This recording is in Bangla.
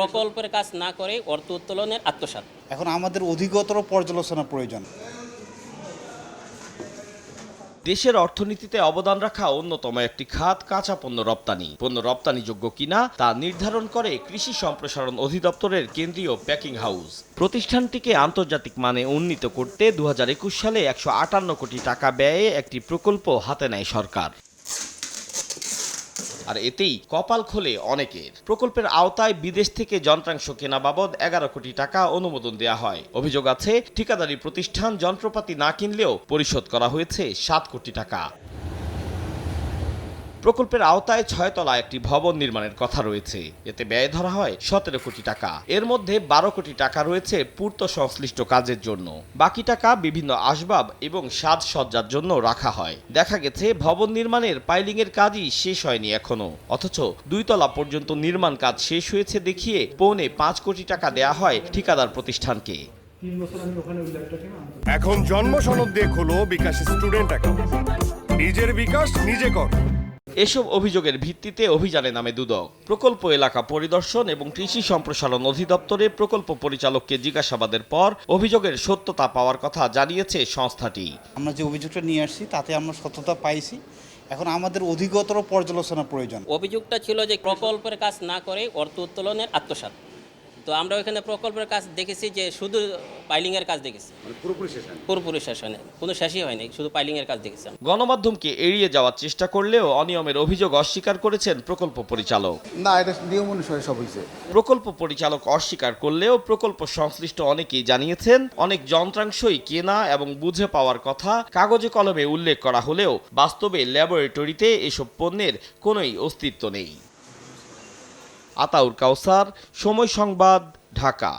প্রকল্পের কাজ না করে অর্থ উত্তোলনের আত্মসাৎ। এখন আমাদের অধিকতর পর্যালোচনা প্রয়োজন। দেশের অর্থনীতিতে অবদান রাখা অন্যতম একটি খাত কাঁচা পণ্য রপ্তানি। পণ্য রপ্তানিযোগ্য কিনা তা নির্ধারণ করে কৃষি সম্প্রসারণ অধিদপ্তরের কেন্দ্রীয় প্যাকিং হাউস। প্রতিষ্ঠানটিকে আন্তর্জাতিক মানে উন্নীত করতে 2021 সালে 158 কোটি টাকা ব্যয়ে একটি প্রকল্প হাতে নেয় সরকার। আর এতেই কপাল খোলে অনেকের। প্রকল্পের আওতায় বিদেশ থেকে যন্ত্রাংশ কেনা বাবদ 11 কোটি টাকা অনুমোদন দেয়া হয়। অভিযোগ আছে ঠিকাদারি প্রতিষ্ঠান যন্ত্রপাতি না কিনলেও পরিশোধ করা হয়েছে 7 কোটি টাকা। প্রকল্পের আওতায় 6 তলা একটি ভবন নির্মাণের কথা রয়েছে। এতে ব্যয় ধরা হয় 17 কোটি টাকা। এর মধ্যে 12 কোটি টাকা রয়েছে পূর্ত সংশ্লিষ্ট কাজের জন্য। বাকি টাকা বিভিন্ন আসবাব এবং সাজসজ্জার জন্য রাখা হয়। দেখা গেছে ভবন নির্মাণের পাইলিংয়ের কাজই শেষ হয়নি এখনো, অথচ 2 তলা পর্যন্ত নির্মাণ কাজ শেষ হয়েছে দেখিয়ে 5.25 কোটি টাকা দেয়া হয় ঠিকাদার প্রতিষ্ঠানকে। এখন জন্ম সনদ দিয়ে খোলো বিকাশ স্টুডেন্ট অ্যাকাউন্ট। নিজের বিকাশ নিজে কর। এসব অভিযোগের ভিত্তিতে অভিযানে নামে দুদক। প্রকল্প এলাকা পরিদর্শন এবং কৃষি সম্প্রসারণ অধিদপ্তরে প্রকল্প পরিচালককে জিজ্ঞাসাবাদের পর অভিযোগের সত্যতা পাওয়ার কথা জানিয়েছে সংস্থাটি। আমরা যে অভিযোগটা নিয়ে আসছি তাতে আমরা সত্যতা পাইছি। এখন আমাদের অধিকতর পর্যালোচনা প্রয়োজন। অভিযোগটা ছিল যে প্রকল্পের কাজ না করে অর্থ উত্তোলনের আত্মসাৎ। তো আমরা ওইখানে প্রকল্পের কাজ দেখেছি যে শুধু পাইলিংয়ের কাজ দেখেছি, পুরোপুরি শেষ হয়নি, কোনো শেষই হয়নি, শুধু পাইলিংয়ের কাজ দেখেছি। গণমাধ্যমকে এড়িয়ে যাওয়ার চেষ্টা করলেও অনিয়মের অভিযোগ অস্বীকার করেছেন প্রকল্প পরিচালক। না, এটা নিয়ম অনুসারে সব হয়েছে। প্রকল্প পরিচালক অস্বীকার করলেও প্রকল্প সংশ্লিষ্ট অনেকেই জানিয়েছেন অনেক যন্ত্রাংশই কেনা এবং বুঝে পাওয়ার কথা কাগজে কলমে উল্লেখ করা হলেও বাস্তবে ল্যাবরেটরিতে এসব পণ্যের কোনোই অস্তিত্ব নেই। আতাউর কাউসার, সময় সংবাদ, ঢাকা।